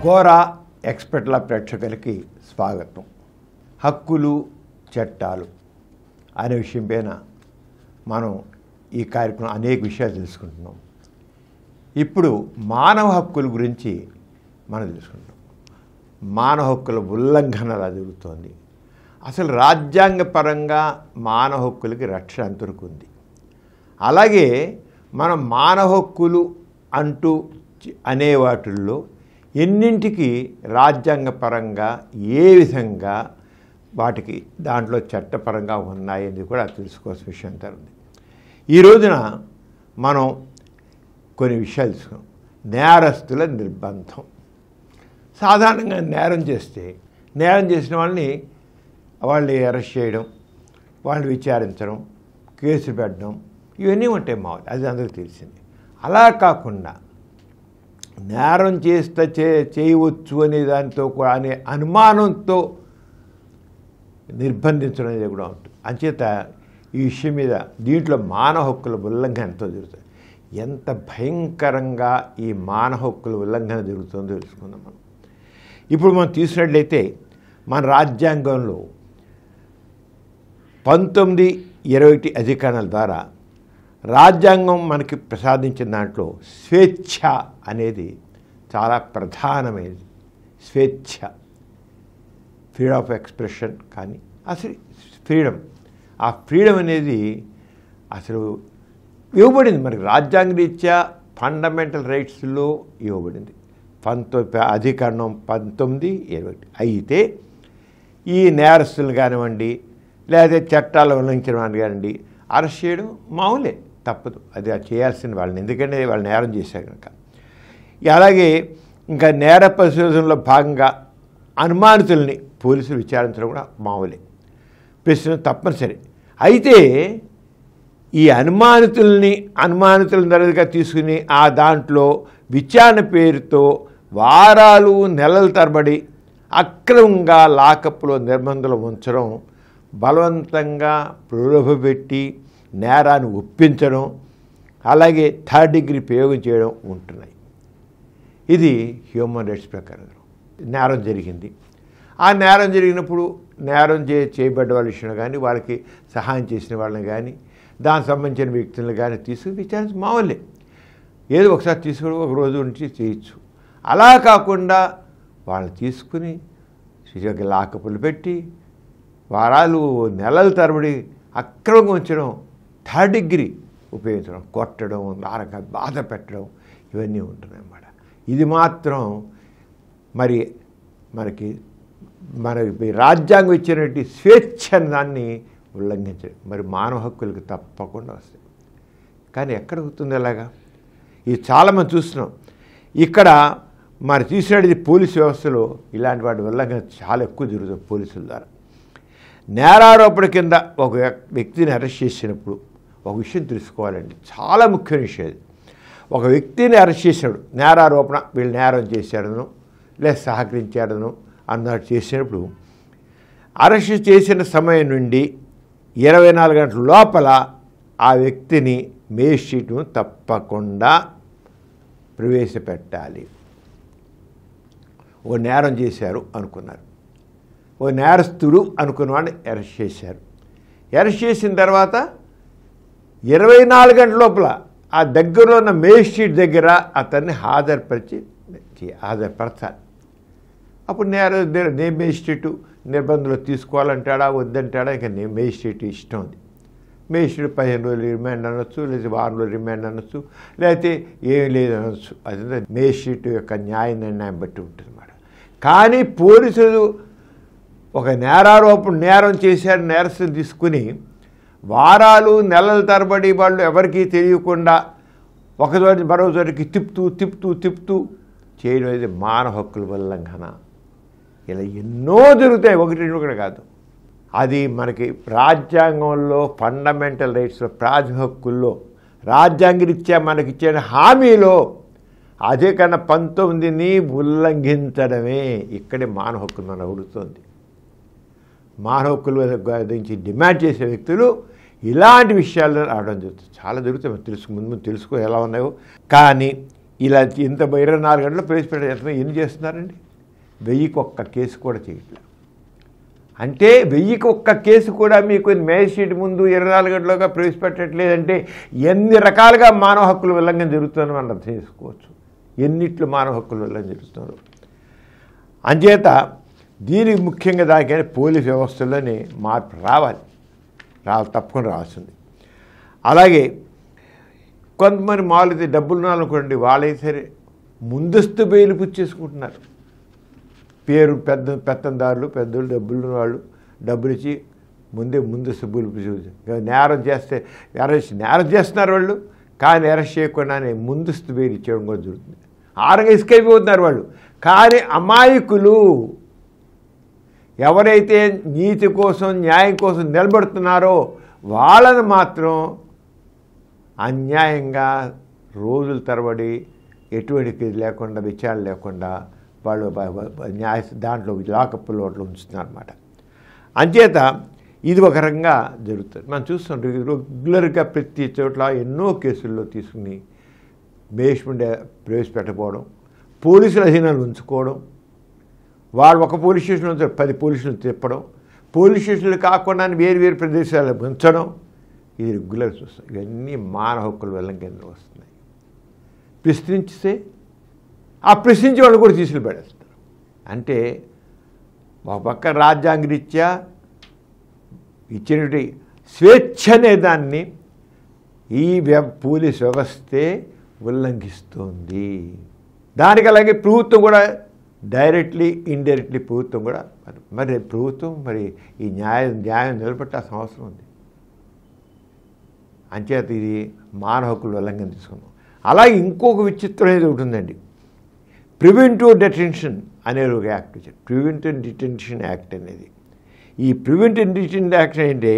గోరా ఎక్స్పర్ట్ల ప్రేక్షకులకి స్వాగతం. హక్కులు చట్టాలు అనే విషయం పైన మనం ఈ కార్యక్రమం అనేక విషయాలు తెలుసుకుంటున్నాం. ఇప్పుడు మానవ హక్కుల గురించి మనం తెలుసుకుంటాం. మానవ హక్కుల ఉల్లంఘన ఎలా జరుగుతోంది, అసలు రాజ్యాంగపరంగా మానవ హక్కులకి రక్షణ ఎంతవరకు ఉంది, అలాగే మనం మానవ హక్కులు అంటూ అనే వాటిల్లో ఎన్నింటికి రాజ్యాంగపరంగా ఏ విధంగా వాటికి దాంట్లో చట్టపరంగా ఉన్నాయని కూడా తెలుసుకోవాల్సిన విషయం అంతా ఉంది. ఈ రోజున మనం కొన్ని విషయాలు తెలుసుకున్నాం. నేరస్తుల నిర్బంధం. సాధారణంగా నేరం చేసిన వాళ్ళని అరెస్ట్ చేయడం, వాళ్ళని విచారించడం, కేసులు పెట్టడం ఇవన్నీ ఉంటాయి మామూలు, అది అందరికీ తెలిసింది. అలా కాకుండా నేరం చేయవచ్చు అనే దాంతో కూడా అనే అనుమానంతో నిర్బంధించడం అనేది కూడా ఉంటుంది. అంచేత ఈ విషయం మీద దీంట్లో మానవ హక్కుల ఉల్లంఘన ఎంతో జరుగుతుంది. ఎంత భయంకరంగా ఈ మానవ హక్కుల ఉల్లంఘన జరుగుతుందో తెలుసుకుందాం మనం. ఇప్పుడు మనం చూసినట్లయితే మన రాజ్యాంగంలో 1921 అధికరణల ద్వారా రాజ్యాంగం మనకి ప్రసాదించిన దాంట్లో స్వేచ్ఛ అనేది చాలా ప్రధానమైనది. స్వేచ్ఛ, ఫ్రీడమ్ ఆఫ్ ఎక్స్ప్రెషన్, కానీ అసలు ఫ్రీడమ్, ఆ ఫ్రీడమ్ అనేది అసలు ఇవ్వబడింది మనకి రాజ్యాంగ రీత్యా ఫండమెంటల్ రైట్స్లో ఇవ్వబడింది. అధికరణం 1921. అయితే ఈ నేరస్తులు కానివ్వండి, లేదా చట్టాలు ఉల్లంఘించిన వాళ్ళు కానివ్వండి, అరెస్ట్ చేయడం మామూలే, తప్పదు, అది చేయాల్సింది వాళ్ళని, ఎందుకంటే వాళ్ళు నేరం చేశారు కనుక. అలాగే ఇంకా నేర పరిశోధనలో భాగంగా అనుమానితుల్ని పోలీసులు విచారించడం కూడా మామూలే, ప్రశ్న తప్పనిసరి. అయితే ఈ అనుమానితులను తరగతిగా తీసుకుని ఆ దాంట్లో విచారణ పేరుతో వారాలు నెలల తరబడి అక్రమంగా లాకప్లో నిర్బంధంలో ఉంచడం, బలవంతంగా ప్రలోభపెట్టి నేరాన్ని ఒప్పించడం, అలాగే థర్డ్ డిగ్రీ ప్రయోగం చేయడం ఉంటున్నాయి. ఇది హ్యూమన్ రైట్స్ ప్రకారం నేరం జరిగింది. ఆ నేరం జరిగినప్పుడు నేరం చేయబడ్డ వాళ్ళ విషయంలో కానీ, వాళ్ళకి సహాయం చేసిన వాళ్ళని కానీ, దానికి సంబంధించిన వ్యక్తులను కానీ తీసుకుని విచారించి మామూలే, ఏదో ఒకసారి తీసుకుని ఒక రోజు నుంచి చేయొచ్చు. అలా కాకుండా వాళ్ళని తీసుకుని లాకపులు పెట్టి వారాలు నెలల తరబడి అక్రమంగా ఉంచడం, థర్డ్ డిగ్రీ ఉపయోగించడం, కొట్టడం, నారక బాధ పెట్టడం, ఇవన్నీ ఉంటున్నాయి అన్నమాట. ఇది మాత్రం మనకి రాజ్యాంగం ఇచ్చినటువంటి స్వేచ్ఛ దాన్ని ఉల్లంఘించడం మరి మానవ హక్కులకు తప్పకుండా వస్తాయి. కానీ ఎక్కడ అవుతుంది అలాగా? ఇది చాలామంది చూస్తున్నాం. ఇక్కడ మరి తీసినది పోలీసు వ్యవస్థలో ఇలాంటి వాటి ఉల్లంఘన చాలా ఎక్కువ జరుగుతుంది. పోలీసుల ద్వారా నేరారోపణ కింద ఒక వ్యక్తిని అరెస్ట్ చేసినప్పుడు ఒక విషయం తెలుసుకోవాలండి, చాలా ముఖ్యమైన విషయం అది. ఒక వ్యక్తిని అరెస్ట్ చేసినప్పుడు నేరారోపణ, వీళ్ళు నేరం చేశాడను లేదా సహకరించాడను అన్నట్టు చేసినప్పుడు అరెస్ట్ చేసిన సమయం నుండి 24 గంటల లోపల ఆ వ్యక్తిని మేజిస్ట్రేట్ను తప్పకుండా ప్రవేశపెట్టాలి. ఓ నేరం చేశారు అనుకున్నారు, ఓ నేరస్తుడు అనుకున్న వాడిని అరెస్ట్ చేశారు. అరెస్ట్ చేసిన తర్వాత 24 గంటల లోపల ఆ దగ్గరలో ఉన్న మేజిస్ట్రేట్ దగ్గర అతన్ని హాజరుపరచాలి. అప్పుడు మేజిస్ట్రేటు నిర్బంధంలో తీసుకోవాలంటాడా వద్దంటాడా, ఇంకా మేజిస్ట్రేట్ ఇష్టం ఉంది. మేజిస్ట్రేట్ 15 రోజులు రిమాండ్ అనొచ్చు, లేదా వారం రోజులు రిమాండ్ అనొచ్చు, లేకపోతే ఏమీ లేదు అనొచ్చు. అది మేజిస్ట్రేట్ యొక్క న్యాయ నిర్ణయం బట్టి ఉంటుంది అన్నమాట. కానీ పోలీసులు ఒక నేరం చేశారు, నేరస్తులు తీసుకుని వారాలు నెలల తరబడి వాళ్ళు ఎవరికీ తెలియకుండా ఒకచోటి మరో చోటికి తిప్పుతూ చేయడం అనేది మానవ హక్కుల ఉల్లంఘన. ఇలా ఎన్నో జరుగుతాయి, ఒకటి కూడా కాదు. అది మనకి రాజ్యాంగంలో ఫండమెంటల్ రైట్స్లో, ప్రాథమిక హక్కుల్లో రాజ్యాంగరీత్యా మనకిచ్చిన హామీలో అధికరణ 19ని ఉల్లంఘించడమే ఇక్కడే మానవ హక్కులు మనం అడుగుతుంది. మానవ హక్కుల గురించి డిమాండ్ చేసే వ్యక్తులు ఇలాంటి విషయాల్లో రావడం జరుగుతుంది. చాలా జరుగుతాయి, ముందు తెలుసుకో ఎలా ఉన్నాయో. కానీ ఇలా ఇంత 24 గంటలు ప్రవేశపెట్టారు. ఎంతమంది ఎన్ని చేస్తున్నారండి? 1000కి ఒక్క కేసు కూడా చేయట్లేదు. అంటే 1000కి ఒక్క కేసు కూడా మీకు మేజిస్ట్రేట్ ముందు 24 గంటలుగా ప్రవేశపెట్టట్లేదంటే ఎన్ని రకాలుగా మానవ హక్కుల ఉల్లంఘన జరుగుతుందని మనం అర్థం చేసుకోవచ్చు. ఎన్నిట్లు మానవ హక్కుల ఉల్లంఘన జరుగుతున్నారు. అంచేత దీనికి ముఖ్యంగా దానికైనా పోలీస్ వ్యవస్థలోనే మార్పు రావాలి, తప్పకుండా రావాల్సింది. అలాగే కొంతమంది మామూలు డబ్బులు ఉన్నారనుకోండి, వాళ్ళైతే సరే ముందస్తు బెయిల్ పుచ్చేసుకుంటున్నారు. పేరు పెత్తందారులు, పెద్దోళ్ళు, డబ్బులు వాళ్ళు డబ్బులు ఇచ్చి ముందస్తు బెయిల్ నేరం చేస్తే నేరం చేస్తున్నారు వాళ్ళు, కానీ అరెస్ట్ చేయకుండానే ముందస్తు బెయిల్ ఇచ్చేయడం కూడా జరుగుతుంది. ఆరంగా ఎస్కేప్ అవుతున్నారు వాళ్ళు. కానీ అమాయకులు ఎవరైతే నీతి కోసం న్యాయం కోసం నిలబడుతున్నారో వాళ్ళని మాత్రం అన్యాయంగా రోజుల తరబడి ఎటువంటి లేకుండా విచారణ లేకుండా వాళ్ళు దాంట్లో లాకప్లో ఉంచుతున్నారు అన్నమాట. అంచేత ఇది ఒక రకంగా జరుగుతుంది. మనం చూస్తాం రెగ్యులర్గా ప్రతి చోట్ల ఎన్నో కేసుల్లో తీసుకుని బేస్మెంట్ ప్రవేశపెట్టకపోవడం, పోలీసుల అధీనాలు ఉంచుకోవడం, వాళ్ళు ఒక పోలీస్ స్టేషన్ నుంచి 10 పోలీసులు తిప్పడం, పోలీస్ స్టేషన్లు కాకుండా వేరు ప్రదేశాలు ఉంచడం, ఇది రెగ్యులర్ చూస్తాం. ఇవన్నీ మానవ హక్కుల ఉల్లంఘన వస్తున్నాయి. ప్రశ్నించితే ఆ ప్రశ్నించే వాళ్ళు కూడా తీసుకుని పడేస్తారు. అంటే ఒక పక్క రాజ్యాంగరీత్యా ఇచ్చినటువంటి స్వేచ్ఛ అనే దాన్ని ఈ పోలీస్ వ్యవస్థే ఉల్లంఘిస్తుంది. దానికి అలాగే ప్రభుత్వం కూడా డైరెక్ట్లీ ఇండైరెక్ట్లీ ప్రభుత్వం కూడా మరి ప్రభుత్వం మరి ఈ న్యాయం నిలబెట్టాల్సిన అవసరం ఉంది. అంచేత ఇది మానవ హక్కుల ఉల్లంఘన తీసుకున్నాం. అలాగే ఇంకొక విచిత్రం అనేది ఒకటి ఉందండి. ప్రివెంటివ్ డిటెన్షన్ అనే ఒక యాక్ట్ వచ్చారు. ప్రివెంటివ్ డిటెన్షన్ యాక్ట్ అనేది. ఈ ప్రివెంటివ్ డిటెన్షన్ యాక్ట్ అంటే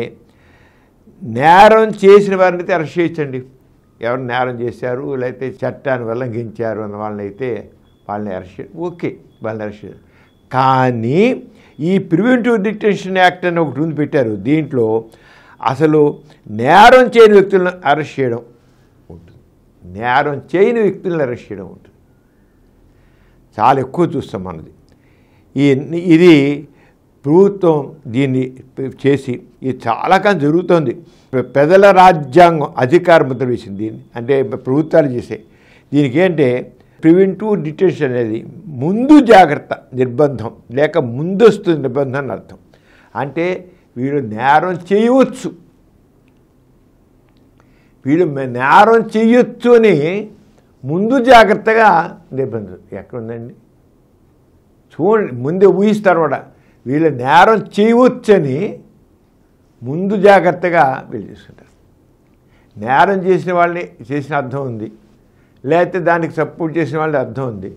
నేరం చేసిన వారిని అయితే అరెస్ట్ చేయొచ్చండి. ఎవరు నేరం చేశారు లేకపోతే చట్టాన్ని ఉల్లంఘించారు అన్న వాళ్ళని అరెస్ట్ చేయడం ఓకే, వాళ్ళని అరెస్ట్ చేయడం. కానీ ఈ ప్రివెంటివ్ డిటెన్షన్ యాక్ట్ అని ఒకటి ఉంది పెట్టారు. దీంట్లో అసలు నేరం చేయని వ్యక్తులను అరెస్ట్ చేయడం ఉంటుంది, నేరం చేయని వ్యక్తులను అరెస్ట్ చేయడం ఉంటుంది. చాలా ఎక్కువ చూస్తాం మనది. ఇది ప్రభుత్వం దీన్ని చేసి ఇది చాలా కాలం జరుగుతుంది. పెదల రాజ్యాంగం అధికార ముద్ర వేసింది దీన్ని, అంటే ప్రభుత్వాలు చేసే దీనికి ఏంటంటే ప్రివెంటివ్ డిటెన్షన్ అనేది ముందు జాగ్రత్త నిర్బంధం లేక ముందస్తు నిర్బంధం అని అర్థం. అంటే వీళ్ళు నేరం చేయవచ్చు, వీళ్ళు నేరం చేయొచ్చు అని ముందు జాగ్రత్తగా నిర్బంధం ఎక్కడుందండి? చూడండి, ముందే ఊహిస్తారు కూడా వీళ్ళు నేరం చేయవచ్చని ముందు జాగ్రత్తగా వీళ్ళు చేసుకుంటారు. నేరం చేసిన వాళ్ళని చేసిన అర్థం ఉంది, లేకపోతే దానికి సపోర్ట్ చేసిన వాళ్ళని అర్థం ఉంది.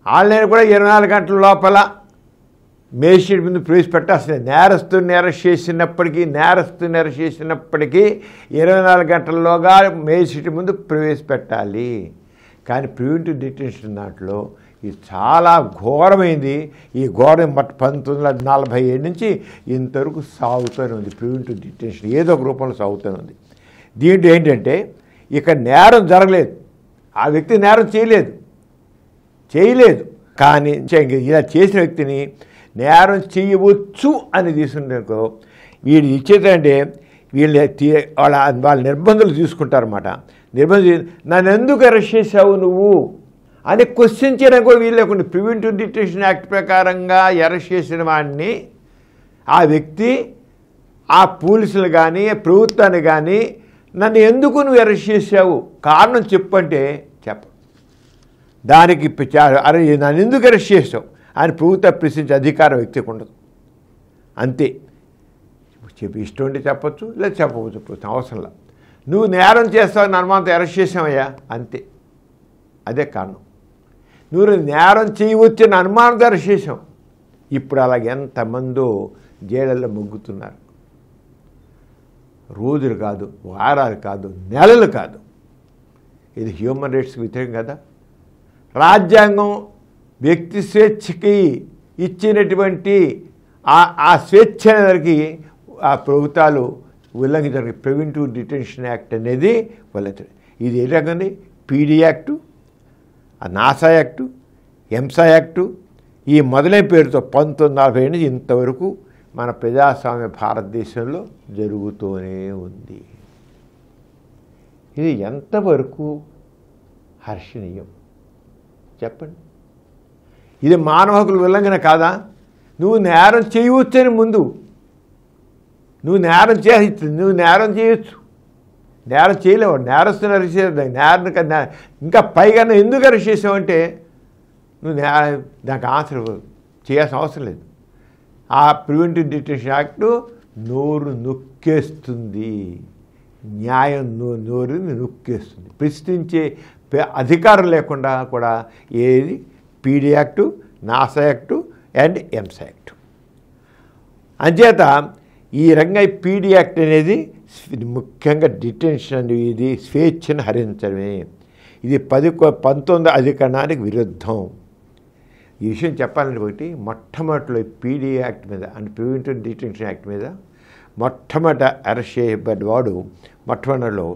వాళ్ళని కూడా 24 గంటల లోపల మేజిస్ట్రేట్ ముందు ప్రవేశపెట్టాల్సిందే. నేరస్తుని అరెస్ట్ చేసినప్పటికీ 24 గంటల్లోగా మేజిస్ట్రేట్ ముందు ప్రవేశపెట్టాలి. కానీ ప్రివెంటివ్ డిటెన్షన్ దాంట్లో ఇది చాలా ఘోరమైంది. ఈ ఘోరం 1947 నుంచి ఇంతవరకు సాగుతూనే ఉంది. ప్రివెంటివ్ డిటెన్షన్ ఏదో ఒక రూపంలో సాగుతూనే ఉంది. దీంట్లో ఏంటంటే ఇక నేరం జరగలేదు, ఆ వ్యక్తి నేరం చేయలేదు కానీ ఇలా చేసిన వ్యక్తిని నేరం చేయవచ్చు అని తీసుకుంటే వీడు ఇచ్చేదంటే వాళ్ళ నిర్బంధాలు తీసుకుంటారన్నమాట. నన్ను ఎందుకు అరెస్ట్ చేశావు నువ్వు అని క్వశ్చన్ చేయడానికి కూడా వీలు లేకుండా ప్రివెంటివ్ డిటెన్షన్ యాక్ట్ ప్రకారంగా అరెస్ట్ చేసిన వాడిని ఆ వ్యక్తి ఆ పోలీసులు కానీ ప్రభుత్వాన్ని కానీ నన్ను ఎందుకు నువ్వు అరెస్ట్ చేశావు కారణం చెప్పంటే చెప్ప దానికి అరే నన్ను ఎందుకు అరెస్ట్ చేసావు అని ప్రభుత్వం ప్రశ్నించే అధికారం వ్యక్తికి ఉండదు. అంతే, ఇష్టం ఉంటే చెప్పచ్చు లేదా చెప్పవచ్చు, అవసరంలా. నువ్వు నేరం చేస్తావు అనుమానంతో అరెస్ట్ చేసావయ్యా అంతే, అదే కారణం. నువ్వు నేరం చేయవచ్చని అనుమానంతో అరెస్ట్ చేసావు. ఇప్పుడు అలాగే ఎంతమందో జైళ్ళల్లో మొగ్గుతున్నారు. రోజులు కాదు, వారాలు కాదు, నెలలు కాదు. ఇది హ్యూమన్ రైట్స్కి వ్యతిరేకం కదా. రాజ్యాంగం వ్యక్తి స్వేచ్ఛకి ఇచ్చినటువంటి ఆ స్వేచ్ఛ అనేది ఆ ప్రభుత్వాలు ఉల్లంఘించడానికి ప్రివెంటివ్ డిటెన్షన్ యాక్ట్ అనేది ఉల్లంఘించడం. ఇది ఏ రకంగా పీడీ యాక్టు, ఆ నాసా యాక్టు, ఎంసా యాక్టు ఈ మొదలైన పేరుతో 1940 నుంచి ఇంతవరకు మన ప్రజాస్వామ్య భారతదేశంలో జరుగుతూనే ఉంది. ఇది ఎంతవరకు హర్షణీయం చెప్పండి? ఇది మానవ హక్కుల ఉల్లంఘన కాదా? నువ్వు నేరం చేయవచ్చని ముందు నువ్వు నేరం చేయొచ్చు, నేరం చేయలేవు, నేరస్తుని అరెస్ట్ చేయాలి. ఇంకా పైగా ఎందుకు అరెస్ట్ చేసావంటే నువ్వు దానికి ఆన్సర్ చేయాల్సిన అవసరం లేదు. ఆ ప్రివెంటివ్ డిటెన్షన్ యాక్ట్ నోరు నొక్కేస్తుంది, న్యాయం నోరుని నొక్కేస్తుంది. ప్రశ్నించే అధికారం లేకుండా కూడా ఏది PD act, NASA act and ఎంసా యాక్టు. అంచేత ఈ రంగా పీడీ యాక్ట్ అనేది ముఖ్యంగా డిటెన్షన్, ఇది స్వేచ్ఛను హరించడమే. ఇది 19 అధికరణానికి విరుద్ధం. ఈ విషయం చెప్పాలంటే ఒకటి, మొట్టమొదటిలో పీడీ యాక్ట్ మీద అంటే ప్రివెంటివ్ డిటెన్షన్ యాక్ట్ మీద మొట్టమొదట అరెస్ట్ చేయబడ్డవాడు మొట్టమొదటిలో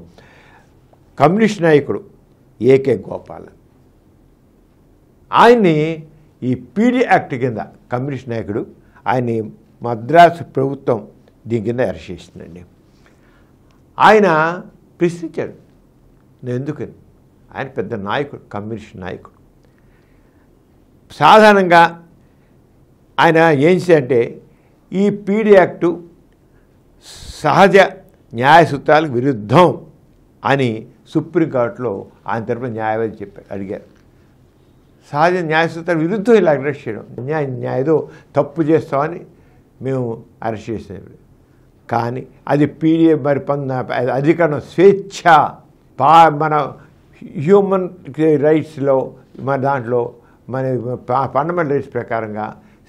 కమ్యూనిస్ట్ నాయకుడు ఏకే గోపాల్. ఆయన్ని ఈ పీడీ యాక్ట్ కింద కమ్యూనిస్ట్ నాయకుడు ఆయన్ని మద్రాసు ప్రభుత్వం దీని కింద అరెస్ట్ చేసిందండి. ఆయన ప్రశ్నించాడు, నేను ఎందుకని. ఆయన పెద్ద నాయకుడు, కమ్యూనిస్ట్ నాయకుడు. సాధారణంగా ఆయన ఏం చేయాలంటే ఈ పీడీ యాక్టు సహజ న్యాయ సూత్రాలకు విరుద్ధం అని సుప్రీంకోర్టులో ఆయన తరపున న్యాయవాది అడిగారు. సహజ న్యాయ సూత్రాల విరుద్ధం ఇలా అరెస్ట్ చేయడం ఏదో తప్పు చేస్తామని మేము అరెస్ట్ చేసాం. కానీ అది పీడీ మరి అధికరణం స్వేచ్ఛ మన హ్యూమన్ రైట్స్లో మన దాంట్లో మన ఫండమెంటల్ రైట్స్ ప్రకారంగా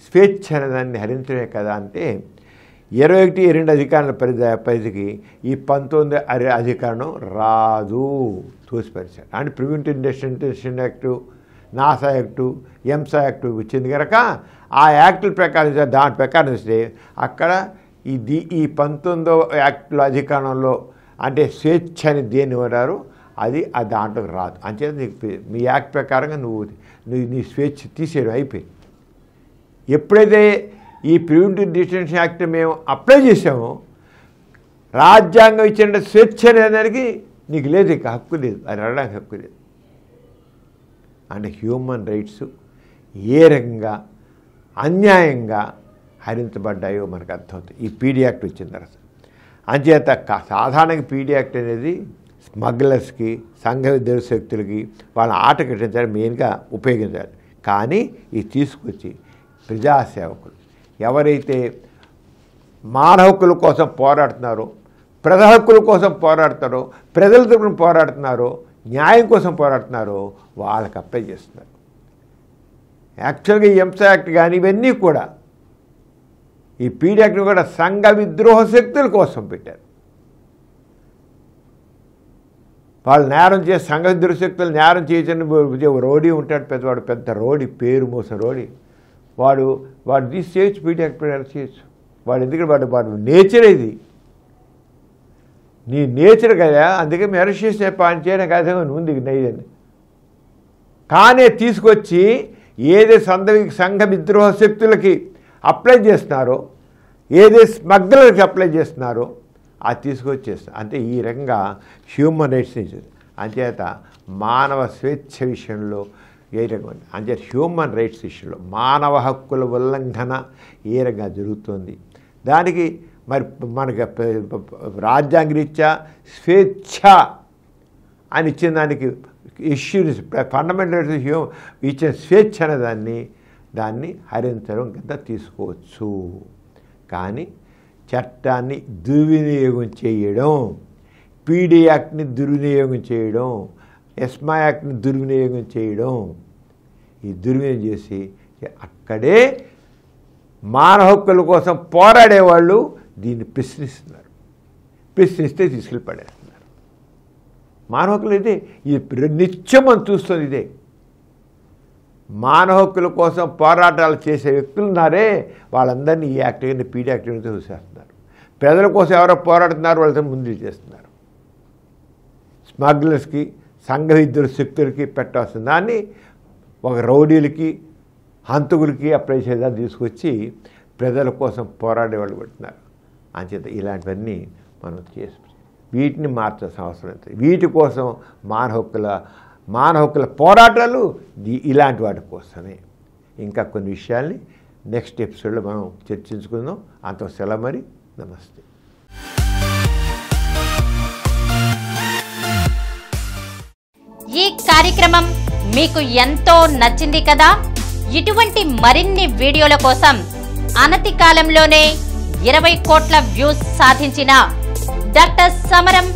స్వేచ్ఛ అనేదాన్ని హరించడమే కదా అంటే 21, 22 అధికారుల పరిధికి ఈ 19 అధికారం రాదు, తోసిపరిచారు. అంటే preventive detention act, NASA act, ఎంసా యాక్టు వచ్చింది కనుక ఆ యాక్టుల ప్రకారం దాని ప్రకారం వస్తే అక్కడ ఈ 19వ యాక్టుల అధికారంలో అంటే స్వేచ్ఛ అని దేన్ని వాడారు అది దాంట్లోకి రాదు. అంచేత నీకు మీ యాక్ట్ ప్రకారంగా నువ్వు నీ స్వేచ్ఛ తీసేయడం అయిపోయింది. ఎప్పుడైతే ఈ ప్రివెంటివ్ డిటెన్షన్ యాక్ట్ మేము అప్లై చేసామో రాజ్యాంగం ఇచ్చిన స్వేచ్ఛ అనేదానికి నీకు లేదు, ఇక హక్కు లేదు, అది అడగడానికి హక్కు లేదు. అంటే హ్యూమన్ రైట్స్ ఏ రకంగా అన్యాయంగా హరించబడ్డాయో మనకు అర్థమవుతుంది ఈ పీడీ యాక్ట్ వచ్చిన తర్వాత. అంచేత సాధారణంగా పీడీ యాక్ట్ అనేది స్మగ్లర్స్కి, సంఘ విద్రోహ శక్తులకి వాళ్ళ ఆట కట్టించాలి, మెయిన్గా ఉపయోగించాలి. కానీ ఇది తీసుకొచ్చి ప్రజాసేవకులు ఎవరైతే మానవ హక్కుల కోసం పోరాడుతున్నారో, ప్రజల హక్కుల కోసం పోరాడుతారో, ప్రజల తరపున పోరాడుతున్నారో, న్యాయం కోసం పోరాడుతున్నారో వాళ్ళకి అప్లై చేస్తున్నారు. యాక్చువల్గా ఈ ఎంసా యాక్ట్ కానీ ఇవన్నీ కూడా ఈ పీడీ యాక్ట్ని కూడా సంఘ విద్రోహ శక్తుల కోసం పెట్టారు. వాళ్ళు నేరం చేసి సంఘ విద్రోహ శక్తులు నేరం చేసిన రోడీ ఉంటాడు, పెద్దవాడు, పెద్ద రోడీ, పేరు మోసం రోడీ, వాడు తీసి చేయొచ్చు, పీడీ యాక్ట్ అరెస్ట్ చేయొచ్చు. వాడు ఎందుకంటే వాడు నేచర్ ఇది, నీ నేచర్ కదా, అందుకే మేము అరెస్ట్ చేసే పని చేయడం కదా ఉంది నైదని. కానీ తీసుకొచ్చి ఏదే సంఘ విద్రోహ శక్తులకి అప్లై చేస్తున్నారో, ఏదే స్మగ్లర్కి అప్లై చేస్తున్నారో అది తీసుకొచ్చేస్తారు. అంటే ఈ రకంగా హ్యూమన్ రైట్స్ అంచేత మానవ స్వేచ్ఛ విషయంలో ఏ రకం అంటే హ్యూమన్ రైట్స్ విషయంలో మానవ హక్కుల ఉల్లంఘన ఏ రకంగా జరుగుతుంది. దానికి మరి మనకి రాజ్యాంగరీత్యా స్వేచ్ఛ అని ఇచ్చిన దానికి ఇష్యూని ఫండమెంటల్ ఇచ్చిన స్వేచ్ఛ అనే దాన్ని హరించడం కింద తీసుకోవచ్చు. కానీ చట్టాన్ని దుర్వినియోగం చేయడం, పీడీ యాక్ట్ని దుర్వినియోగం చేయడం, ఎస్మా యాక్ట్ని దుర్వినియోగం చేయడం, ఈ దుర్వినియోగం చేసి అక్కడే మానవ హక్కుల కోసం పోరాడేవాళ్ళు దీన్ని ప్రశ్నిస్తున్నారు. ప్రశ్నిస్తే తీసుకెళ్ళి పడేస్తున్నారు. మానవ హక్కులు ఇదే, ఇది నిత్యం మనం చూస్తుంది ఇదే. మానవ హక్కుల కోసం పోరాటాలు చేసే వ్యక్తులు ఉన్నారే వాళ్ళందరినీ ఈ యాక్ట్ కింద పీడీ యాక్ట్ కింద చూసేస్తున్నారు. ప్రజల కోసం ఎవరో పోరాడుతున్నారు వాళ్ళతో ముందు చేస్తున్నారు. స్మగ్లర్స్కి, సంఘ విద్యుత్ శక్తులకి పెట్టాల్సిన దాన్ని ఒక రౌడీలకి హంతకులకి అప్లై చేయాలని తీసుకొచ్చి ప్రజల కోసం పోరాడేవాళ్ళు పెడుతున్నారు. అంచేత ఇలాంటివన్నీ మనం చేసి వీటిని మార్చాల్సిన అవసరం ఉంది. వీటి కోసం మానవ హక్కుల పోరాటాలు ఇలాంటి వాటి కోసమే. ఇంకా కొన్ని విషయాల్ని నెక్స్ట్ ఎపిసోడ్లో మనం చర్చించుకుందాం. అంత సెలవు మరి. నమస్తే. ఈ కార్యక్రమం మీకు ఎంతో నచ్చింది కదా. ఇటువంటి మరిన్ని వీడియోల కోసం అనతి కాలంలోనే 20 కోట్ల వ్యూస్ సాధించిన డాక్టర్ సమరం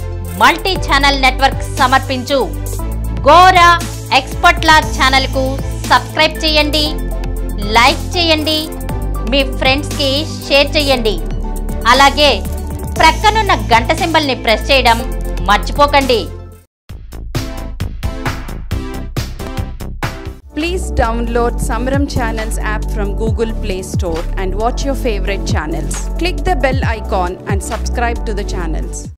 మల్టీ ఛానల్ నెట్వర్క్ సమర్పించు గోరా ఎక్స్పర్ట్ల ఛానల్కు సబ్స్క్రైబ్ చేయండి, లైక్ చేయండి, మీ ఫ్రెండ్స్కి షేర్ చేయండి. అలాగే ప్రక్కనున్న గంట సింబల్ని ప్రెస్ చేయడం మర్చిపోకండి. Please download Samaram Channels app from Google Play Store and watch your favorite channels. Click the bell icon and subscribe to the channels.